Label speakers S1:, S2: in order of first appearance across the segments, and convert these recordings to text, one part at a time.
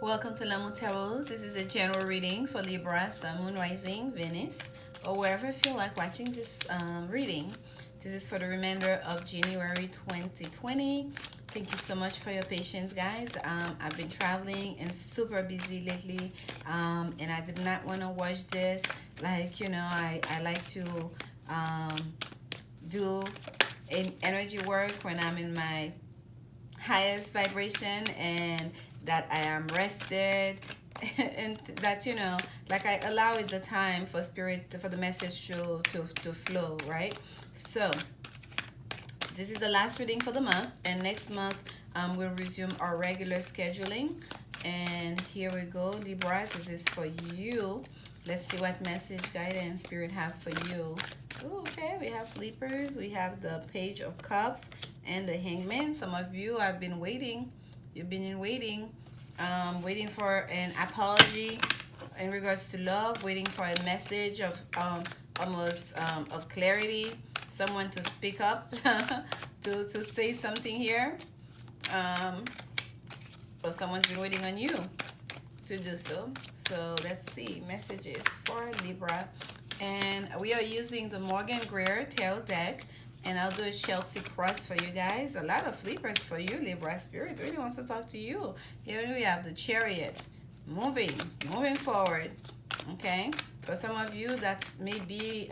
S1: Welcome to Lanmoutarot. This is a general reading for Libra, Sun, Moon, Rising, Venus, or wherever you feel like watching this reading. This is for the remainder of January 2020. Thank you so much for your patience, guys. I've been traveling and super busy lately, and I did not want to watch this. I like to do energy work when I'm in my highest vibration and that I am rested and that like I allow it the time for spirit for the message to flow, right? So this is the last reading for the month, and next month we'll resume our regular scheduling. And here we go, Libra, this is for you. Let's see what message, guidance, spirit have for you. Ooh, okay, we have sleepers, we have the Page of Cups and the Hangman. Some of you have been waiting. You've been in waiting, waiting for an apology in regards to love, waiting for a message of of clarity, someone to speak up, to say something here. But someone's been waiting on you to do so. So let's see messages for Libra, and we are using the Morgan Greer Tarot deck. And I'll do a Celtic cross for you guys. A lot of sleepers for you, Libra. Spirit really wants to talk to you. Here we have the Chariot. Moving forward. Okay? For some of you, that's maybe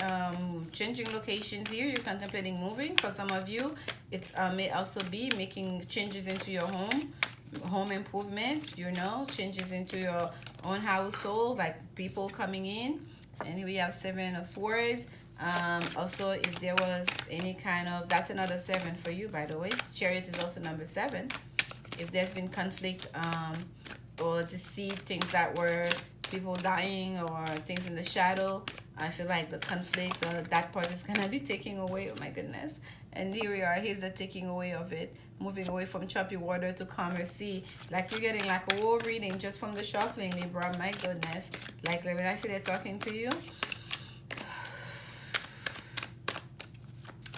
S1: changing locations here. You're contemplating moving. For some of you, it may also be making changes into your home improvement, changes into your own household, like people coming in. And here we have Seven of Swords. Also, if there was any kind of, that's another 7 for you, by the way. Chariot is also number 7. If there's been conflict or deceit, things that were people dying or things in the shadow, I feel like the conflict, that part is going to be taking away. Oh my goodness. And here we are. Here's the taking away of it. Moving away from choppy water to calmer sea. Like you're getting like a whole reading just from the shuffling, Libra. My goodness. Like when I see they're talking to you,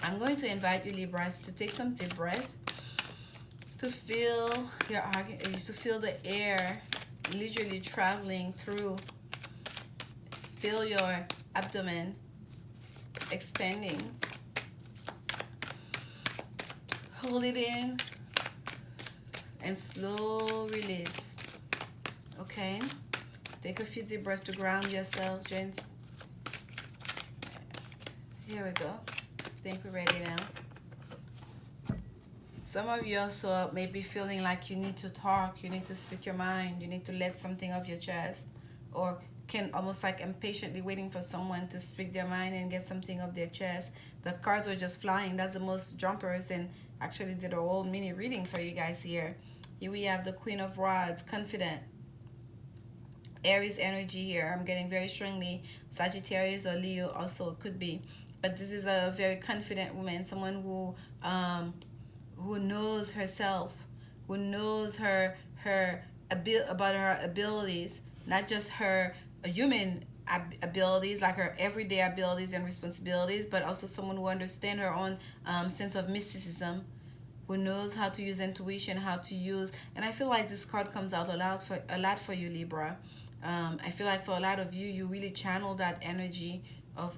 S1: I'm going to invite you, Libras, to take some deep breath, to feel to feel the air literally traveling through. Feel your abdomen expanding. Hold it in and slow release. Okay? Take a few deep breaths to ground yourself, gents. Here we go. I think we're ready now. Some of you also may be feeling like you need to talk, you need to speak your mind, you need to let something off your chest, or can almost like impatiently waiting for someone to speak their mind and get something off their chest. The cards were just flying. That's the most jumpers, and actually did a whole mini reading for you guys here. Here we have the Queen of Rods, confident. Aries energy here. I'm getting very strongly Sagittarius or Leo also could be. But this is a very confident woman, someone who knows herself, who knows about her abilities, not just her human abilities, like her everyday abilities and responsibilities, but also someone who understands her own sense of mysticism, who knows how to use intuition, how to use. And I feel like this card comes out a lot for you, Libra. I feel like for a lot of you, you really channel that energy of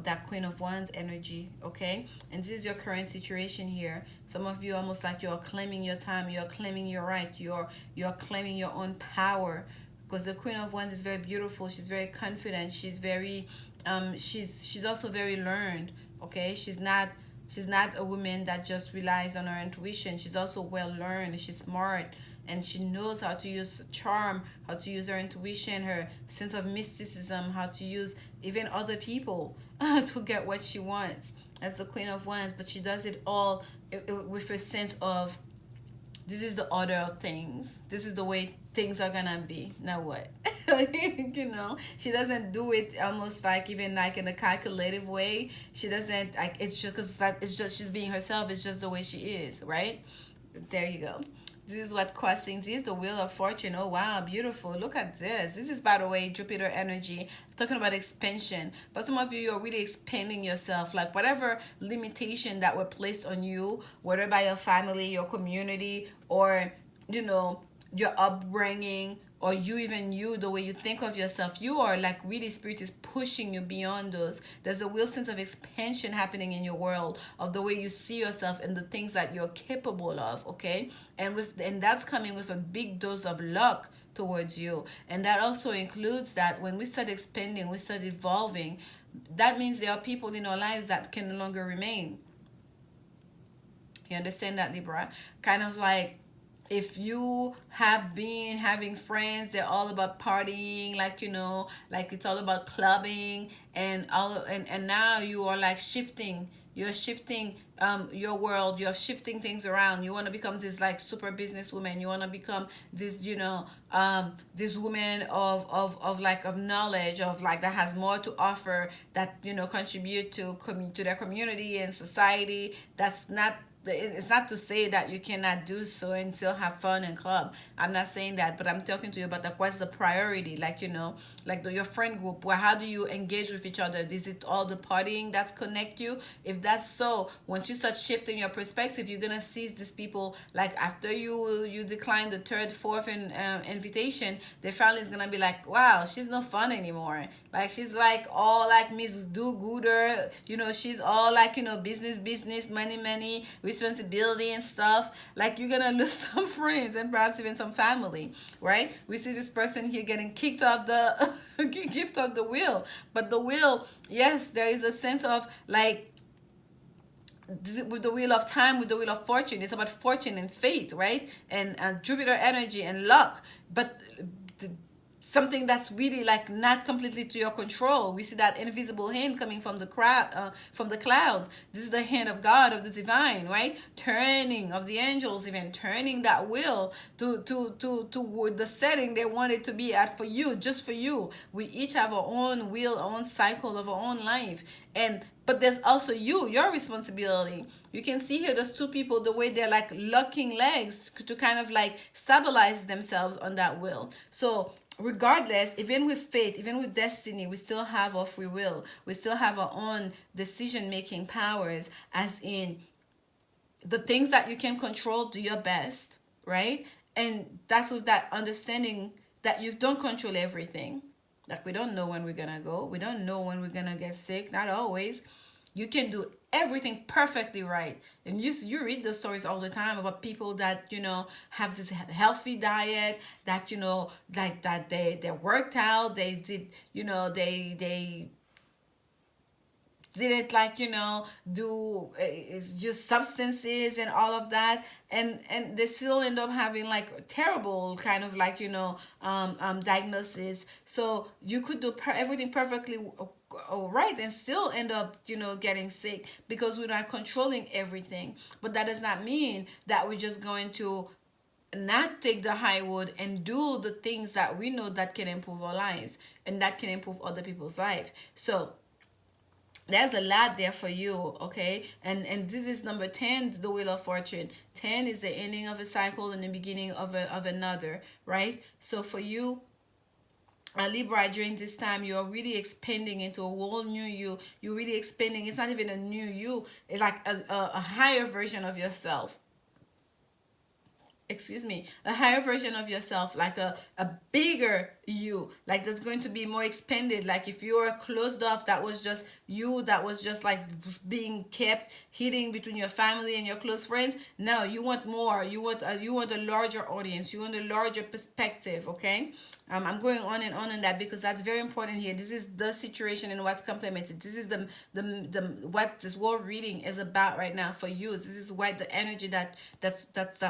S1: that Queen of Wands energy, okay? And this is your current situation here. Some of you almost like you're claiming your time, you're claiming your right, you're claiming your own power, because the Queen of Wands is very beautiful. She's very confident. She's very she's also very learned, okay? She's not a woman that just relies on her intuition. She's also well learned. She's smart. And she knows how to use charm, how to use her intuition, her sense of mysticism, how to use even other people to get what she wants. That's the Queen of Wands, but she does it all with a sense of, this is the order of things. This is the way things are gonna be. Now what? She doesn't do it almost like even like in a calculative way. She doesn't like, it's just because it's just she's being herself. It's just the way she is, right? There you go. This is what crossing. This is the Wheel of Fortune. Oh, wow. Beautiful. Look at this. This is, by the way, Jupiter energy. Talking about expansion. But some of you, you're really expanding yourself. Like whatever limitation that were placed on you, whether by your family, your community, or you know, your upbringing, or you, the way you think of yourself, you are like really, spirit is pushing you beyond those. There's a real sense of expansion happening in your world, of the way you see yourself and the things that you're capable of, okay? And that's coming with a big dose of luck towards you. And that also includes that when we start expanding, we start evolving, that means there are people in our lives that can no longer remain. You understand that, Libra? Kind of like, if you have been having friends, they're all about partying, like, like it's all about clubbing and all, and now you are like shifting. You're shifting your world. You're shifting things around. You want to become this like super businesswoman. You want to become this, this woman of like of knowledge, of like that has more to offer, that contribute to their community and society. That's not, it's not to say that you cannot do so and still have fun and club. I'm not saying that, but I'm talking to you about like what's the priority, like like your friend group. Well, how do you engage with each other? Is it all the partying that's connect you? If that's so, once you start shifting your perspective, you're gonna see these people, like after you decline the third, fourth invitation, their family is gonna be like, wow, she's no fun anymore. Like she's like all like Miss Do Gooder, she's all like business, money, responsibility and stuff. Like you're gonna lose some friends and perhaps even some family, right? We see this person here getting kicked off the kicked off the wheel, but the wheel, yes, there is a sense of like, with the wheel of time, with the wheel of fortune, it's about fortune and fate, right? And Jupiter energy and luck, but something that's really like not completely to your control. We see that invisible hand coming from the crowd, from the clouds. This is the hand of God, of the divine, right? Turning of the angels, even turning that wheel to the setting they want it to be at for you, just for you. We each have our own wheel, our own cycle of our own life, and but there's also your responsibility. You can see here those two people, the way they're like locking legs to kind of like stabilize themselves on that wheel. So regardless, even with fate, even with destiny, we still have our free will. We still have our own decision making powers, as in the things that you can control, do your best, right? And that's with that understanding that you don't control everything. Like we don't know when we're gonna go. We don't know when we're gonna get sick. Not always. You can do everything perfectly right. And you read the stories all the time about people that have this healthy diet, that like that they worked out, they did, they didn't like do just substances and all of that, and they still end up having like terrible kind of like diagnosis. So you could do everything perfectly right and still end up getting sick, because we're not controlling everything. But that does not mean that we're just going to not take the high road and do the things that we know that can improve our lives and that can improve other people's life. So there's a lot there for you, okay? And this is number 10, the wheel of fortune. 10 is the ending of a cycle and the beginning of another, right? So for you, Libra, during this time, you're really expanding into a whole new you. You're really expanding. It's not even a new you. It's like a higher version of yourself. Excuse me, a higher version of yourself, like a bigger you, like that's going to be more expanded. Like if you were closed off, that was just you, that was just like being kept hidden between your family and your close friends. No, you want more. You want a larger audience. You want a larger perspective, okay? I'm going on and that because that's very important here. This is the situation and what's complemented. This is the what this world reading is about right now for you. This is what the energy that's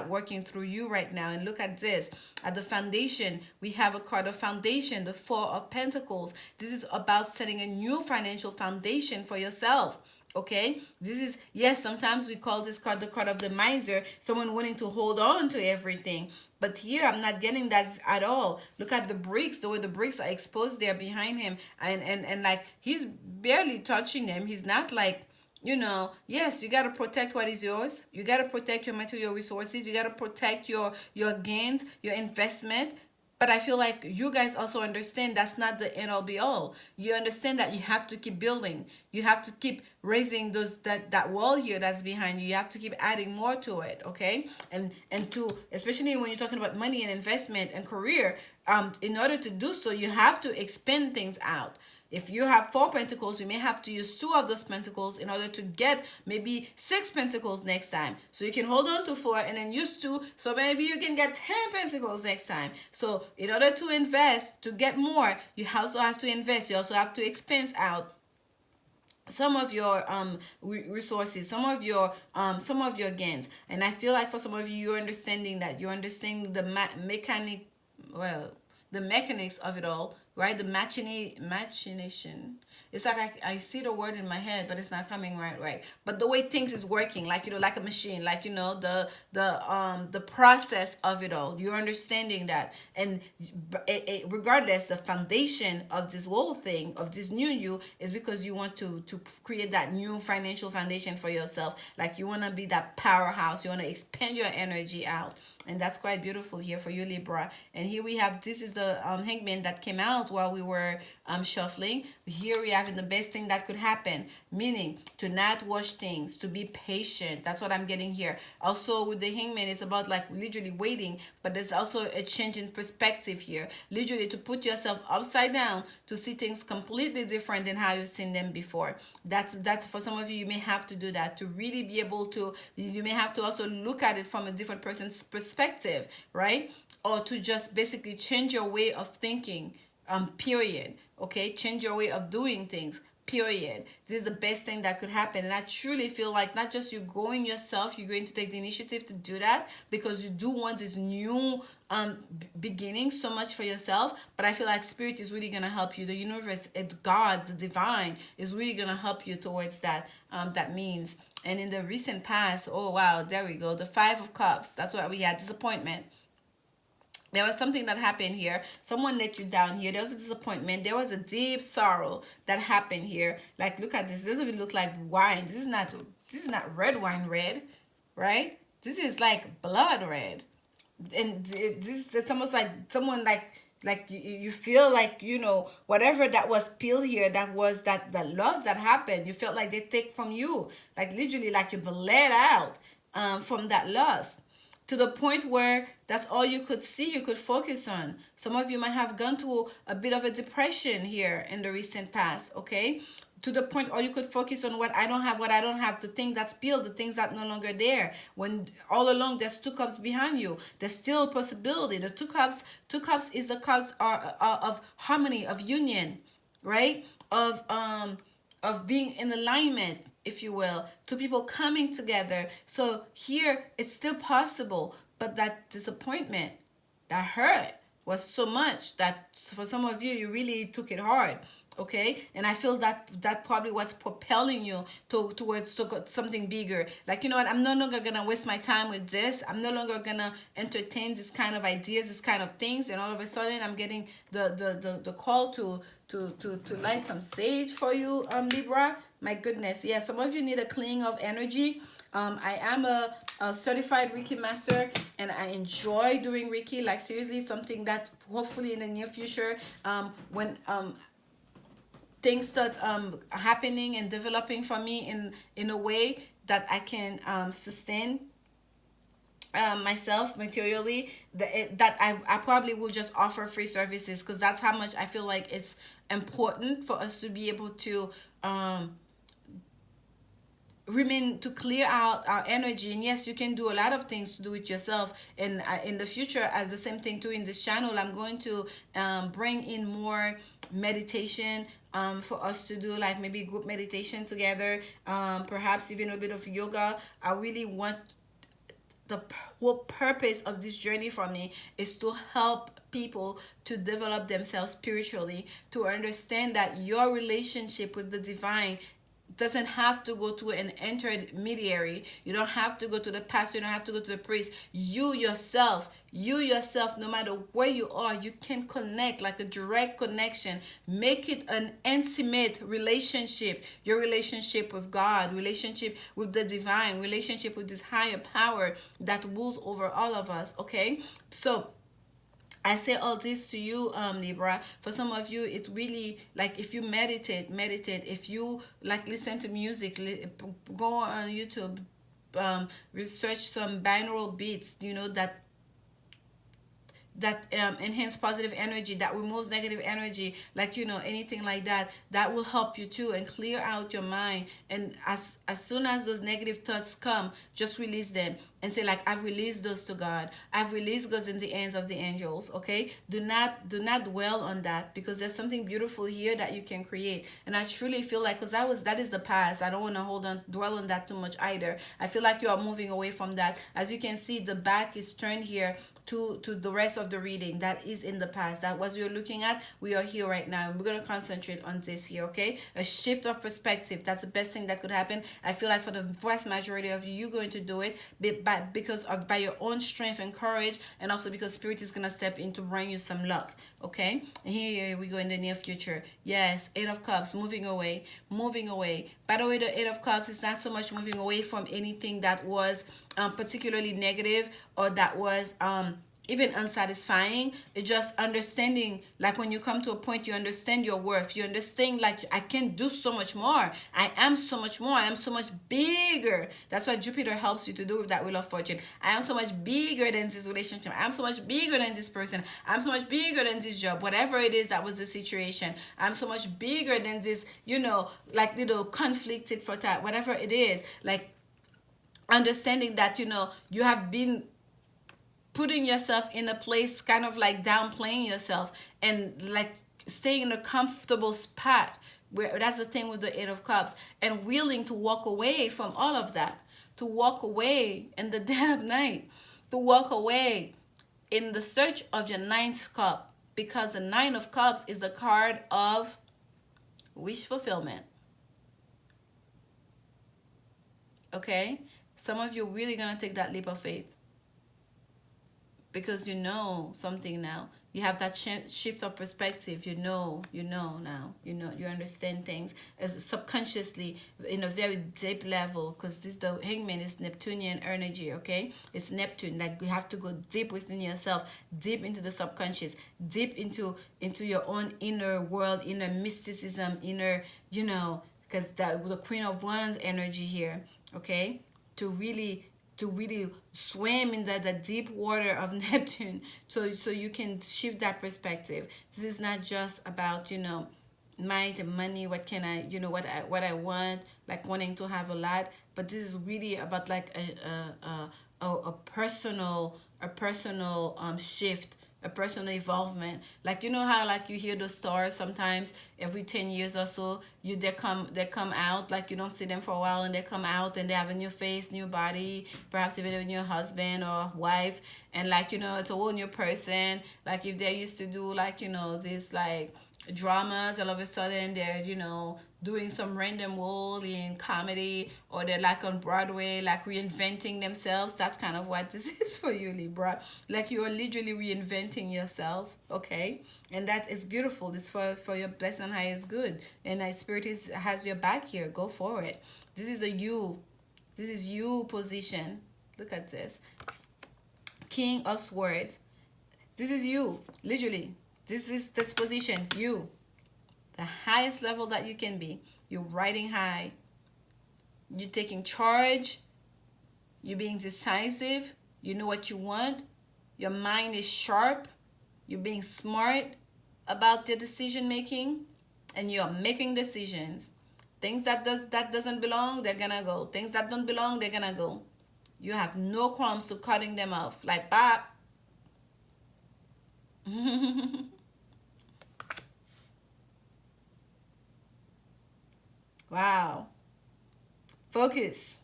S1: working through you right now. And look at this. At the foundation, we have a card of foundation, the Four of Pentacles. This is about setting a new financial foundation for yourself. Okay, this is, yes, sometimes we call this card the card of the miser, someone wanting to hold on to everything. But here I'm not getting that at all. Look at the bricks, the way the bricks are exposed there behind him, and like he's barely touching them. He's not like, yes, you got to protect what is yours. You got to protect your material resources. You got to protect your gains, your investment. But I feel like you guys also understand that's not the end all be all. You understand that you have to keep building. You have to keep raising those that wall here that's behind you. You have to keep adding more to it, okay? And to, especially when you're talking about money and investment and career, in order to do so, you have to expand things out. If you have 4 pentacles, you may have to use 2 of those pentacles in order to get maybe 6 pentacles next time. So you can hold on to 4 and then use 2. So maybe you can get 10 pentacles next time. So in order to invest, to get more, you also have to invest. You also have to expense out some of your resources, some of your gains. And I feel like for some of you, you're understanding that. You're understanding the the mechanics of it all, right? The machination. It's like I see the word in my head, but it's not coming right. But the way things is working, like, like a machine, like, the process of it all. You're understanding that, and regardless, the foundation of this whole thing, of this new you, is because you want to create that new financial foundation for yourself. Like, you want to be that powerhouse. You want to expand your energy out, and that's quite beautiful here for you, Libra. And here we have, this is the hangman that came out while we were shuffling. Here we have the best thing that could happen, meaning to not rush things, to be patient. That's what I'm getting here. Also with the hangman, it's about like literally waiting, but there's also a change in perspective here, literally to put yourself upside down, to see things completely different than how you've seen them before. That's for some of you. You may have to do that to really be able to. You may have to also look at it from a different person's perspective, right? Or to just basically change your way of thinking, period. Okay, change your way of doing things, period. This is the best thing that could happen. And I truly feel like not just you going yourself, you're going to take the initiative to do that, because you do want this new beginning so much for yourself. But I feel like spirit is really going to help you. The universe, God, the divine, is really going to help you towards that. That means. And in the recent past, oh wow, there we go, the 5 of Cups. That's what we had. Disappointment. There was something that happened here. Someone let you down here. There was a disappointment. There was a deep sorrow that happened here. Like, look at this. This doesn't even look like wine. This is not red wine red, right? This is like blood red. And it's almost like someone like you feel like, whatever that was spilled here, that was that loss that happened, you felt like they take from you, like literally like you bled out from that loss, to the point where that's all you could see, you could focus on. Some of you might have gone through a bit of a depression here in the recent past, okay? To the point all you could focus on what I don't have, the thing that's spilled, the things that no longer there. When all along there's 2 cups behind you, there's still a possibility. The two cups is the cups of harmony, of union, right? Of being in alignment, if you will, to people coming together. So here it's still possible, but that disappointment, that hurt was so much that for some of you, you really took it hard, okay? And I feel that probably what's propelling you towards something bigger. Like, you know what, I'm no longer gonna waste my time with this. I'm no longer gonna entertain this kind of ideas, this kind of things. And all of a sudden I'm getting the call to light some sage for you, Libra. My goodness, yeah, some of you need a cleaning of energy. I am a certified Reiki master, and I enjoy doing Reiki. Like, seriously, something that hopefully in the near future, when things start happening and developing for me in a way that I can sustain myself materially, that I probably will just offer free services, because that's how much I feel like it's important for us to be able to to clear out our energy. And yes, you can do a lot of things to do it yourself. And in the future, as the same thing too, in this channel, I'm going to bring in more meditation for us to do, like maybe group meditation together, perhaps even a bit of yoga. I really want, the whole purpose of this journey for me is to help people to develop themselves spiritually, to understand that your relationship with the divine doesn't have to go to an intermediary. You don't have to go to the pastor. You don't have to go to the priest. You yourself, no matter where you are, you can connect, like a direct connection. Make it an intimate relationship. Your relationship with God, relationship with the divine, relationship with this higher power that rules over all of us, okay? So I say all this to you, Libra. For some of you, it really, like, if you meditate. If you like listen to music, go on YouTube, research some binaural beats. You know that enhance positive energy, that removes negative energy, like, you know, anything like that, that will help you too and clear out your mind. And as soon as those negative thoughts come, just release them and say, like, I've released those to God. I've released those in the hands of the angels. Okay, do not dwell on that, because there's something beautiful here that you can create. And I truly feel like, because that is the past, I don't want to dwell on that too much either. I feel like you are moving away from that. As you can see, the back is turned here to the rest of the reading. That is in the past. That was you're looking at. We are here right now, and we're going to concentrate on this here. Okay, a shift of perspective. That's the best thing that could happen. I feel like for the vast majority of you, you're going to do it by your own strength and courage, and also because spirit is going to step in to bring you some luck. Okay, and here we go in the near future. Yes, Eight of Cups, moving away. By the way, the Eight of Cups is not so much moving away from anything that was particularly negative, or that was even unsatisfying. It's just understanding, like, when you come to a point, you understand your worth. You understand, like, I can do so much more. I am so much more. I am so much bigger. That's what Jupiter helps you to do with that Wheel of Fortune. I am so much bigger than this relationship. I am so much bigger than this person. I'm so much bigger than this job. Whatever it is that was the situation. I'm so much bigger than this, you know, like, little conflicted for that. Whatever it is, like, understanding that, you know, you have been putting yourself in a place, kind of like downplaying yourself, and like staying in a comfortable spot, where that's the thing with the Eight of Cups, and willing to walk away from all of that, to walk away in the dead of night, to walk away in the search of your ninth cup, because the Nine of Cups is the card of wish fulfillment. Okay, some of you are really gonna take that leap of faith, because you know something now. You have that shift of perspective. You know now. You understand things as subconsciously, in a very deep level, because the Hangman is Neptunian energy. Okay, it's Neptune. Like, you have to go deep within yourself, deep into the subconscious, deep into your own inner world, inner mysticism, inner, you know, because the Queen of Wands energy here. Okay, to really swim in the deep water of Neptune, so you can shift that perspective. This is not just about, you know, might and money. What can I, you know, what I want, like wanting to have a lot, but this is really about like a personal shift, a personal involvement. Like, you know how, like, you hear the stars sometimes every 10 years or so, they come out, like, you don't see them for a while, and they come out, and they have a new face, new body, perhaps even a new husband or wife, and, like, you know, it's a whole new person. Like, if they used to do, like, you know, this, like, dramas, all of a sudden they're, you know, doing some random role in comedy, or they're like on Broadway, like reinventing themselves. That's kind of what this is for you, Libra. Like, you're literally reinventing yourself. Okay, and that is beautiful. It's for your blessing and highest good, and spirit has your back here. Go for it. This is you position. Look at this, King of Swords. This is you, literally. This is this position, you, the highest level that you can be. You're riding high. You're taking charge. You're being decisive. You know what you want. Your mind is sharp. You're being smart about your decision making, and you're making decisions. Things that doesn't belong, they're gonna go. Things that don't belong, they're gonna go. You have no qualms to cutting them off. Like, bop. Wow. Focus.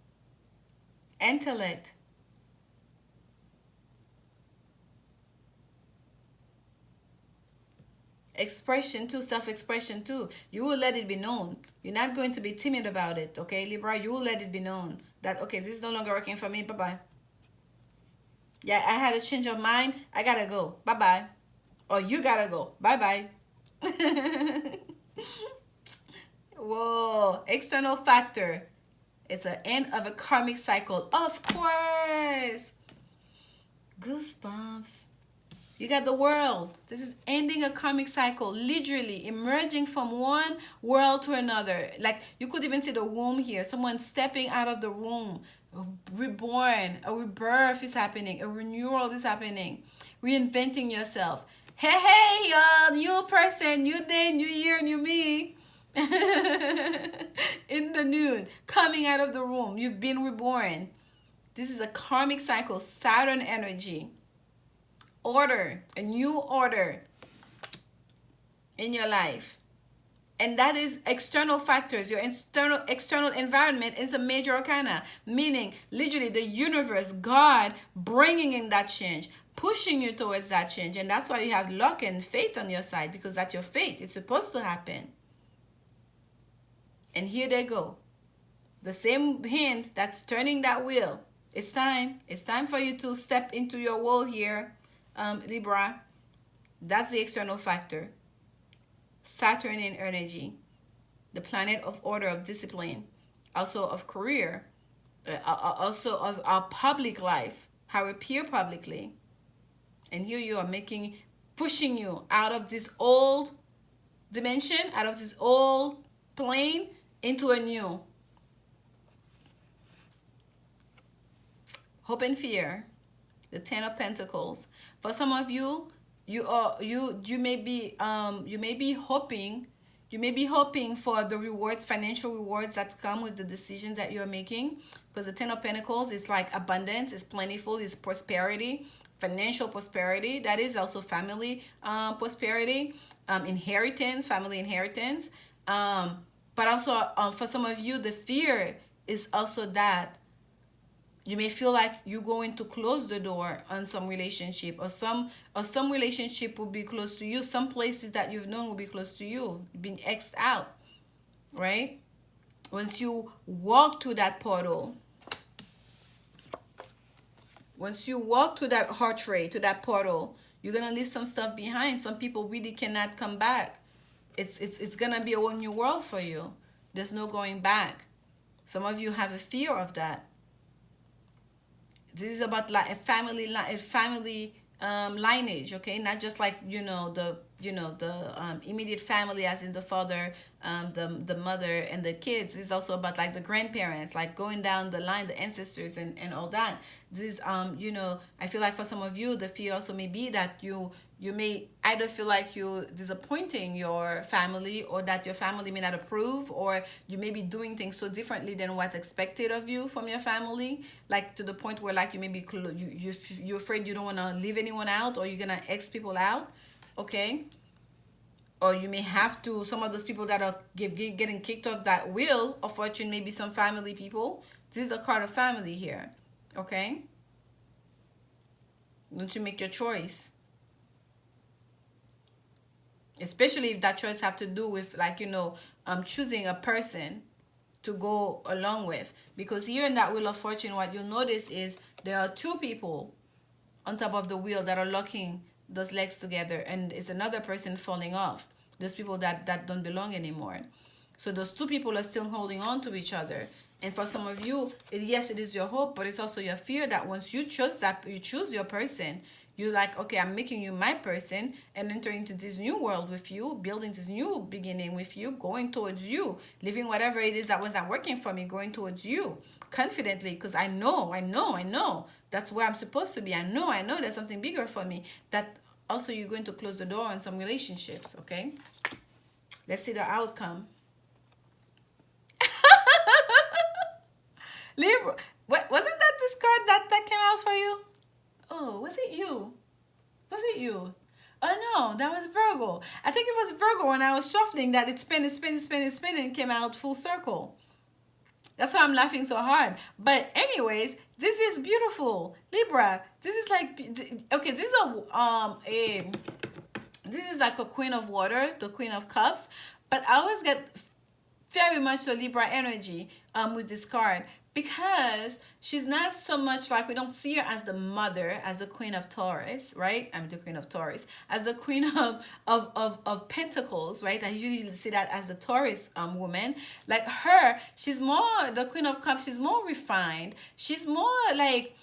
S1: Intellect. Expression too, self-expression too. You will let it be known. You're not going to be timid about it, okay, Libra? You will let it be known that, okay, this is no longer working for me. Bye-bye. Yeah, I had a change of mind. I gotta go. Bye-bye. Or you gotta go. Bye-bye. Whoa. External factor. It's an end of a karmic cycle. Of course. Goosebumps. You got the world. This is ending a karmic cycle, literally emerging from one world to another. Like you could even see the womb here. Someone stepping out of the womb, reborn, a rebirth is happening, a renewal is happening, reinventing yourself. Hey, hey, y'all, new person, new day, new year, new me. In the nude, coming out of the womb, you've been reborn. This is a karmic cycle, Saturn energy. Order, a new order in your life. And that is external factors. Your external environment is a major arcana, meaning literally the universe, God bringing in that change, pushing you towards that change. And that's why you have luck and faith on your side, because that's your fate. It's supposed to happen. And here they go. The same hand that's turning that wheel. It's time. It's time for you to step into your role here. Libra, that's the external factor. Saturn in energy, the planet of order, of discipline, also of career, also of our public life, how we appear publicly. And here you are pushing you out of this old dimension, out of this old plane into a new. Hope and fear, the Ten of Pentacles. For some of you, you may be hoping for the rewards, financial rewards that come with the decisions that you're making, because the Ten of Pentacles is like abundance, it's plentiful, it's prosperity, financial prosperity. That is also family prosperity, inheritance, family inheritance. But also for some of you, the fear is also that you may feel like you're going to close the door on some relationship, or some relationship will be close to you. Some places that you've known will be close to you. You've been X'd out, right? Once you walk through that portal, once you walk through that heart rate, to that portal, you're gonna leave some stuff behind. Some people really cannot come back. It's gonna be a whole new world for you. There's no going back. Some of you have a fear of that. This is about like a family lineage, okay? Not just like the immediate family, as in the father, the mother, and the kids. It's also about like the grandparents, like going down the line, the ancestors, and all that. This is I feel like for some of you, the fear also may be that you may either feel like you're disappointing your family, or that your family may not approve, or you may be doing things so differently than what's expected of you from your family, like to the point where like you may be you're afraid you don't want to leave anyone out, or you're gonna X people out, okay? Or you may have to, some of those people that are getting kicked off that wheel of fortune, maybe some family people. This is a card of family here, okay? Don't you make your choice? Especially if that choice have to do with like choosing a person to go along with. Because here in that wheel of fortune, what you'll notice is there are two people on top of the wheel that are locking those legs together, and it's another person falling off. Those people that don't belong anymore. So those two people are still holding on to each other. And for some of you, yes, it is your hope, but it's also your fear that once you choose your person, you're like, okay, I'm making you my person and entering into this new world with you, building this new beginning with you, going towards you, leaving whatever it is that was not working for me, going towards you confidently, because I know that's where I'm supposed to be. I know there's something bigger for me. That also you're going to close the door on some relationships, okay? Let's see the outcome. Libra, wasn't that this card that came out for you? Oh, was it you? Was it you? Oh no, that was Virgo. I think it was Virgo when I was shuffling that it spin, and came out full circle. That's why I'm laughing so hard. But anyways, this is beautiful. Libra, this is like, okay, this is like a Queen of Water, the Queen of Cups. But I always get very much so Libra energy with this card, because she's not so much like, we don't see her as the mother, as the Queen of Taurus, right? I'm the Queen of Taurus, as the Queen of Pentacles, right? I usually see that as the Taurus woman. Like her, she's more the Queen of Cups. She's more refined. She's more like,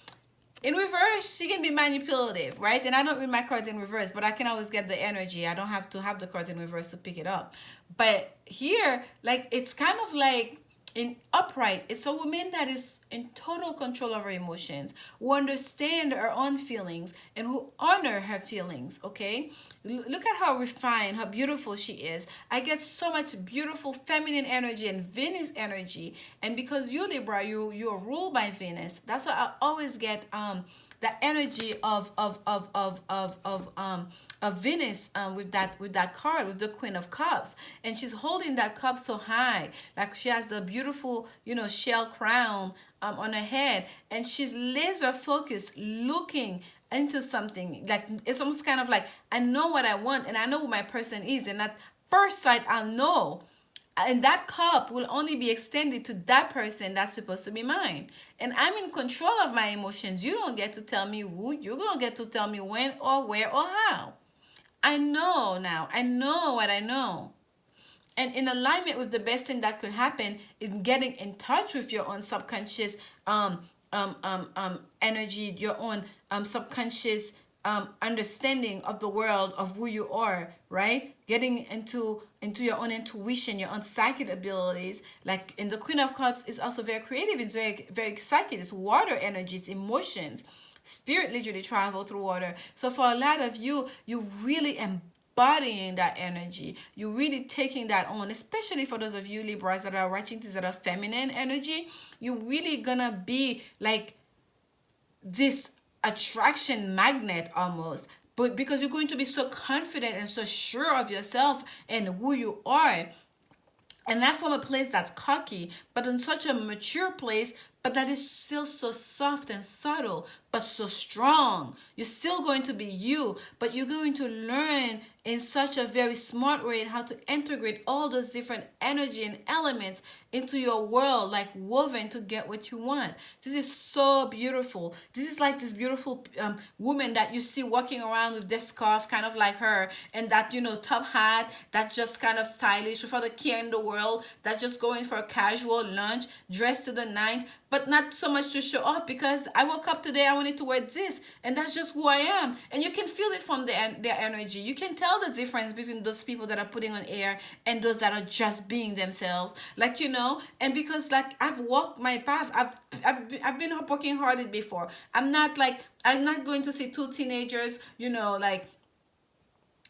S1: In reverse, she can be manipulative, right? And I don't read my cards in reverse, but I can always get the energy. I don't have to have the cards in reverse to pick it up. But here, like, it's kind of like in upright. It's a woman that is in total control of her emotions, who understand her own feelings and who honor her feelings. Okay, look at how refined, how beautiful she is. I get so much beautiful feminine energy and Venus energy, and because you Libra, you're ruled by Venus. That's why I always get the energy of Venus, with that card, with the Queen of Cups, and she's holding that cup so high, like she has the beautiful, shell crown on her head, and she's laser focused, looking into something. Like, it's almost kind of like, I know what I want, and I know who my person is, and at first sight, I'll know, and that cup will only be extended to that person that's supposed to be mine. And I'm in control of my emotions. You don't get to tell me who. You're going to get to tell me when or where or how. I know now. I know what I know. And in alignment with the best thing that could happen is getting in touch with your own subconscious energy, your own subconscious understanding of the world, of who you are, right? Getting into your own intuition, your own psychic abilities. Like in the Queen of Cups is also very creative. It's very very psychic. It's water energy. It's emotions. Spirit literally travel through water. So for a lot of you, you really embodying that energy. You're really taking that on, especially for those of you Libras that are watching this, that are feminine energy. You're really gonna be like this attraction magnet almost, but because you're going to be so confident and so sure of yourself and who you are, and not from a place that's cocky, but in such a mature place, but that is still so soft and subtle, but so strong. You're still going to be you, but you're going to learn in such a very smart way how to integrate all those different energy and elements into your world, like woven to get what you want. This is so beautiful. This is like this beautiful woman that you see walking around with this scarf, kind of like her, and that, top hat, that's just kind of stylish without a care in the world, that's just going for a casual lunch, dressed to the nines, but not so much to show off, because I woke up today, I wanted to wear this, and that's just who I am. And you can feel it from their energy. You can tell the difference between those people that are putting on air and those that are just being themselves. Like, and because like I've walked my path, I've been working hard before. I'm not going to see two teenagers, like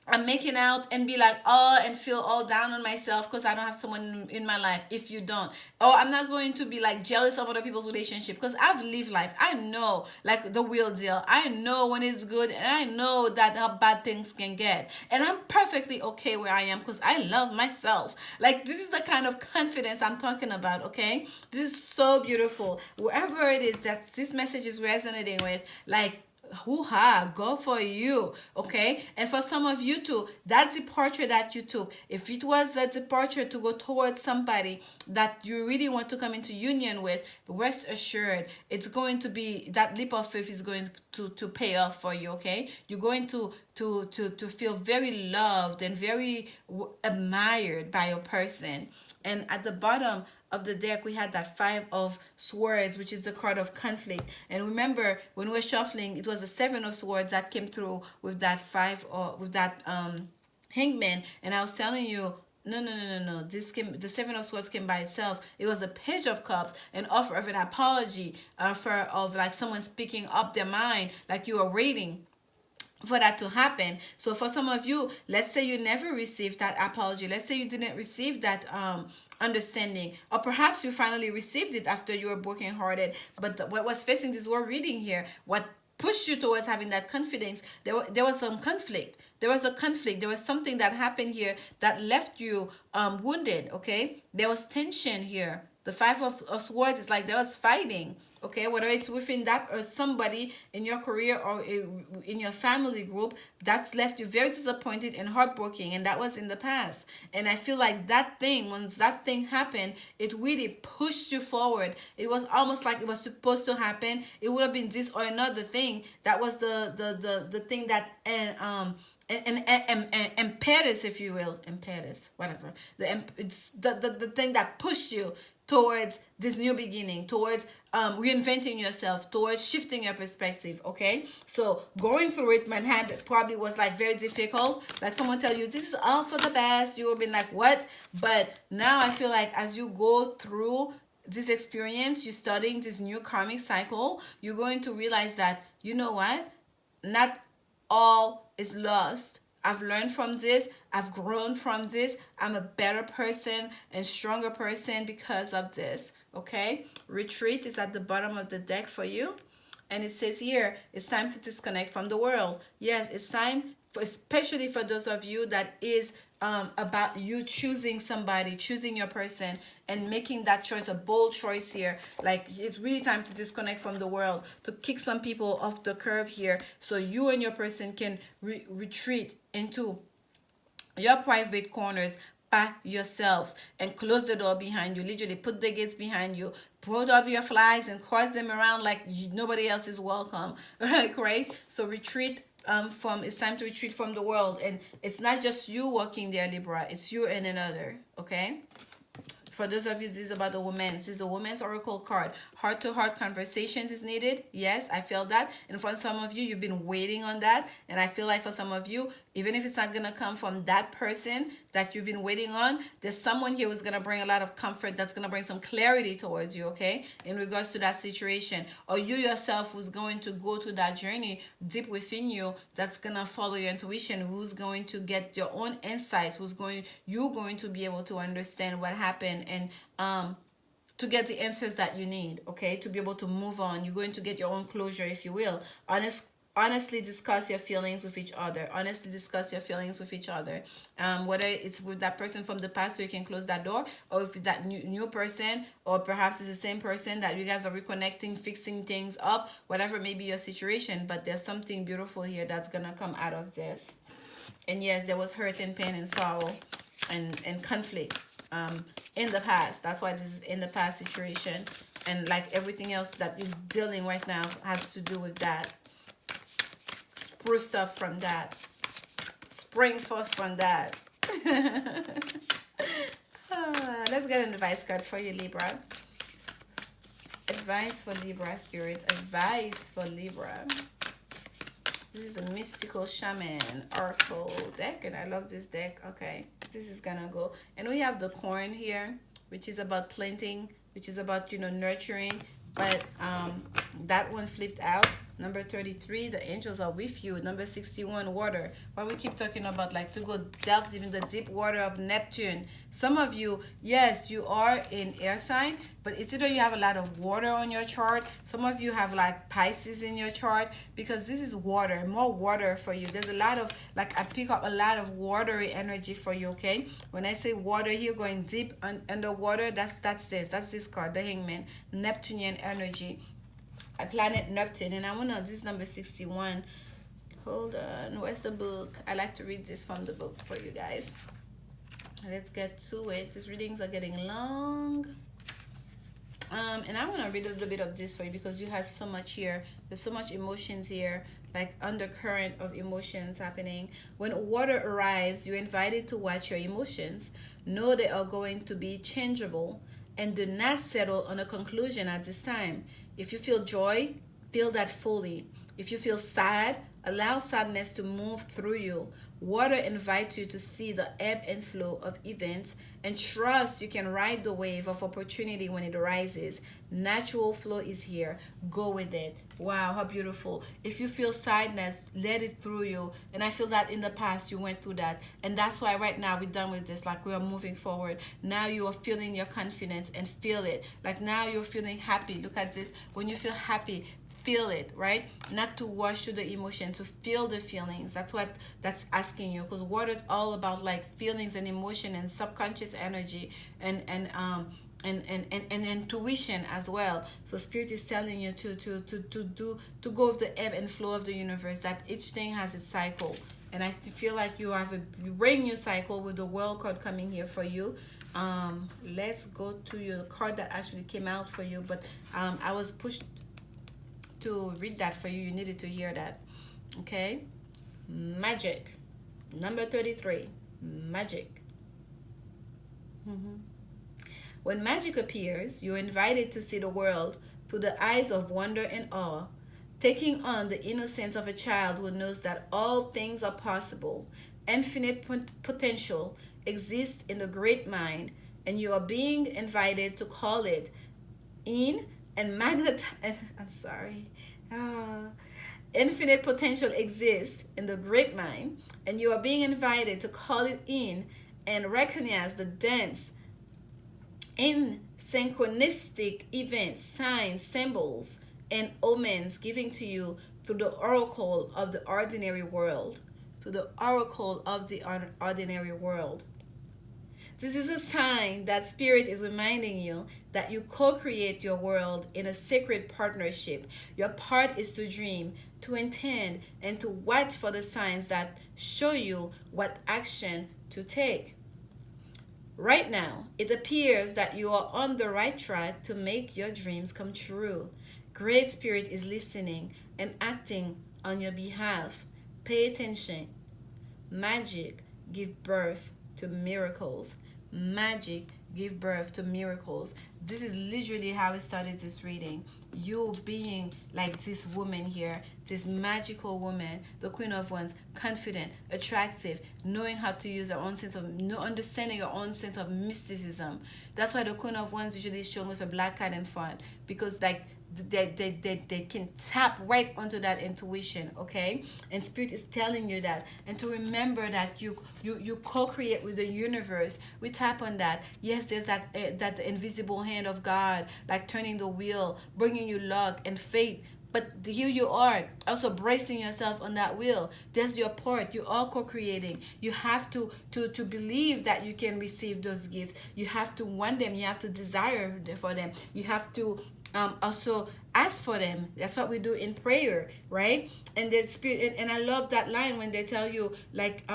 S1: I'm making out and be like, oh, and feel all down on myself because I don't have someone in my life. If you don't, or I'm not going to be like jealous of other people's relationship, because I've lived life. I know like the real deal. I know when it's good, and I know that how bad things can get, and I'm perfectly okay where I am because I love myself. Like, this is the kind of confidence I'm talking about. Okay, this is so beautiful. Wherever it is that this message is resonating with, like, hoo-ha, go for you. Okay, and for some of you too, that departure that you took, if it was that departure to go towards somebody that you really want to come into union with, rest assured it's going to be, that leap of faith is going to pay off for you. Okay, you're going to feel very loved and very admired by a person. And at the bottom of the deck, we had that Five of Swords, which is the card of conflict. And remember, when we're shuffling, it was the Seven of Swords that came through with that Hangman. And I was telling you, no. The Seven of Swords came by itself. It was a Page of Cups, an offer of an apology, offer of like someone speaking up their mind, like you are waiting for that to happen. So for some of you, let's say you never received that apology, let's say you didn't receive that understanding, or perhaps you finally received it after you were brokenhearted, but what was facing this war reading here, what pushed you towards having that confidence, there was some conflict. There was a conflict. There was something that happened here that left you wounded. Okay, there was tension here. The Five of Swords is like there was fighting. Okay, whether it's within that or somebody in your career or in your family group, that's left you very disappointed and heartbroken, and that was in the past. And I feel like that thing, once that thing happened, it really pushed you forward. It was almost like it was supposed to happen. It would have been this or another thing. That was the thing that and impetus, if you will, impetus, whatever. It's the thing that pushed you towards this new beginning, towards reinventing yourself, towards shifting your perspective. Okay, so going through it, Manhattan probably was like very difficult. Like someone tell you this is all for the best, you will be like, what? But now I feel like as you go through this experience, you're studying this new karmic cycle, you're going to realize that, you know what, not all is lost. I've learned from this. I've grown from this. I'm a better person and stronger person because of this. Okay? Retreat is at the bottom of the deck for you. And it says here, it's time to disconnect from the world. Yes, it's time, for, especially for those of you that is about you choosing somebody, choosing your person, and making that choice a bold choice here. Like, it's really time to disconnect from the world, to kick some people off the curve here, so you and your person can retreat into your private corners by yourselves and close the door behind you. Literally put the gates behind you, put up your flags and cross them around like nobody else is welcome. Right? So retreat from, it's time to retreat from the world. And it's not just you walking there, Libra, it's you and another. Okay? For those of you, this is about a woman. This is a woman's oracle card. Heart-to-heart conversations is needed. Yes, I feel that. And for some of you, you've been waiting on that. And I feel like for some of you, even if it's not going to come from that person that you've been waiting on, there's someone here who's going to bring a lot of comfort, that's going to bring some clarity towards you, okay, in regards to that situation. Or you yourself who's going to go to that journey deep within you, that's going to follow your intuition, who's going to get your own insights, you're going to be able to understand what happened and to get the answers that you need, okay, to be able to move on. You're going to get your own closure, if you will. Honestly discuss your feelings with each other. Honestly discuss your feelings with each other. Whether it's with that person from the past so you can close that door, or if it's that new person, or perhaps it's the same person that you guys are reconnecting, fixing things up, whatever may be your situation. But there's something beautiful here that's gonna come out of this. And yes, there was hurt and pain and sorrow and conflict in the past. That's why this is in the past situation. And like everything else that you're dealing right now has to do with that. Spruced up from that. Springs forth from that. Let's get an advice card for you, Libra. Advice for Libra, Spirit. Advice for Libra. This is a mystical shaman oracle deck, and I love this deck. Okay, this is gonna go. And we have the corn here, which is about planting, which is about, you know, nurturing. But that one flipped out. Number 33, the angels are with you. Number 61, water. Why we keep talking about like to go delve in the deep water of Neptune. Some of you, yes, you are in air sign, but it's either you have a lot of water on your chart. Some of you have like Pisces in your chart, because this is water, more water for you. There's a lot of, like, I pick up a lot of watery energy for you, okay? When I say water here, going deep underwater, that's this card, the Hangman, Neptunian energy. I planet Neptune, and I want to, this is number 61. Hold on, where's the book? I like to read this from the book for you guys. Let's get to it. These readings are getting long. And I want to read a little bit of this for you because you have so much here. There's so much emotions here, like undercurrent of emotions happening. When water arrives, you're invited to watch your emotions. Know they are going to be changeable, and do not settle on a conclusion at this time. If you feel joy, feel that fully. If you feel sad, allow sadness to move through you. Water invites you to see the ebb and flow of events and trust you can ride the wave of opportunity when it arises. Natural flow is here. Go with it. Wow, how beautiful. If you feel sadness, let it through you. And I feel that in the past you went through that. And that's why right now we're done with this. Like, we are moving forward. Now you are feeling your confidence and feel it. Like, now you're feeling happy. Look at this. When you feel happy, feel it, right? Not to wash through the emotion, to feel the feelings. That's what that's asking you, because water is all about like feelings and emotion and subconscious energy and intuition as well. So spirit is telling you to go with the ebb and flow of the universe, that each thing has its cycle. And I feel like you have a brand new cycle with the world card coming here for you. Let's go to your card that actually came out for you, but I was pushed to read that for you. You needed to hear that. Okay, magic. Number 33, magic. When magic appears, you're invited to see the world through the eyes of wonder and awe, taking on the innocence of a child who knows that all things are possible. Infinite potential exists in the great mind, and you are being invited to call it in and magnetize. I'm sorry. Ah. Infinite potential exists in the great mind, and you are being invited to call it in and recognize the dance in synchronistic events, signs, symbols, and omens given to you through the oracle of the ordinary world. To the oracle of the ordinary world. This is a sign that Spirit is reminding you that you co create your world in a sacred partnership. Your part is to dream, to intend, and to watch for the signs that show you what action to take. Right now, it appears that you are on the right track to make your dreams come true. Great Spirit is listening and acting on your behalf. Pay attention. Magic give birth to miracles. Magic give birth to miracles. This is literally how we started this reading. You being like this woman here, this magical woman, the Queen of Wands, confident, attractive, knowing how to use her own sense of, understanding your own sense of mysticism. That's why the Queen of Wands usually is shown with a black cat in front, because like they can tap right onto that intuition, okay? And Spirit is telling you that, and to remember that you co-create with the universe. We tap on that. Yes, there's that invisible hand of God, like turning the wheel, bringing you luck and faith. But here you are, also bracing yourself on that wheel. There's your part. You are co-creating. You have to believe that you can receive those gifts. You have to want them. You have to desire for them. You have to also ask for them. That's what we do in prayer, right? And the Spirit, and I love that line when they tell you, like,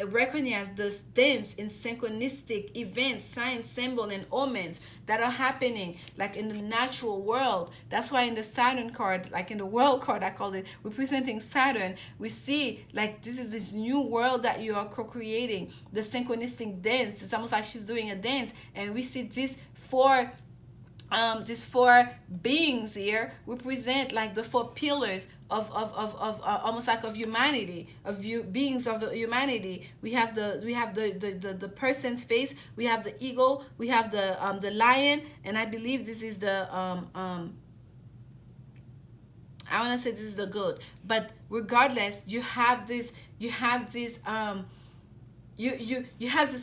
S1: recognize the dance in synchronistic events, signs, symbols, and omens that are happening, like in the natural world. That's why in the Saturn card, like in the world card, I call it, representing Saturn, we see like this is this new world that you are co-creating, the synchronistic dance. It's almost like she's doing a dance, and we see this these four beings here represent like the four pillars of almost like of humanity, of you beings of humanity. We have the person's face, we have the eagle, we have the lion, and I believe this is the I want to say this is the goat. But regardless, you have this you have this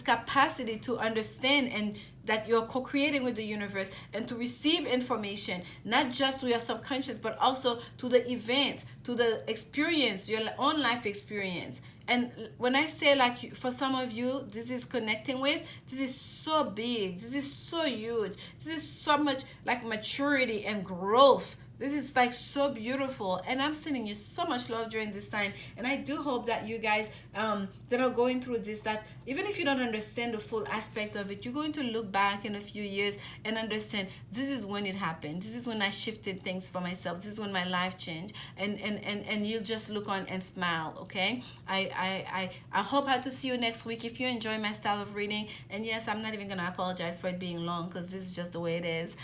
S1: capacity to understand, and that you're co-creating with the universe, and to receive information, not just to your subconscious, but also to the event, to the experience, your own life experience. And when I say, like, for some of you, this is connecting with, this is so big, this is so huge, this is so much like maturity and growth. This is like so beautiful, and I'm sending you so much love during this time. And I do hope that you guys that are going through this, that even if you don't understand the full aspect of it, you're going to look back in a few years and understand this is when it happened. This is when I shifted things for myself. This is when my life changed, and you'll just look on and smile. Okay, I hope to see you next week. If you enjoy my style of reading, and yes, I'm not even gonna apologize for it being long, because this is just the way it is.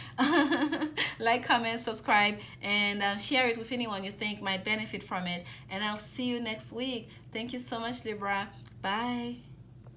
S1: Like, comment, subscribe, and share it with anyone you think might benefit from it. And I'll see you next week. Thank you so much, Libra. Bye.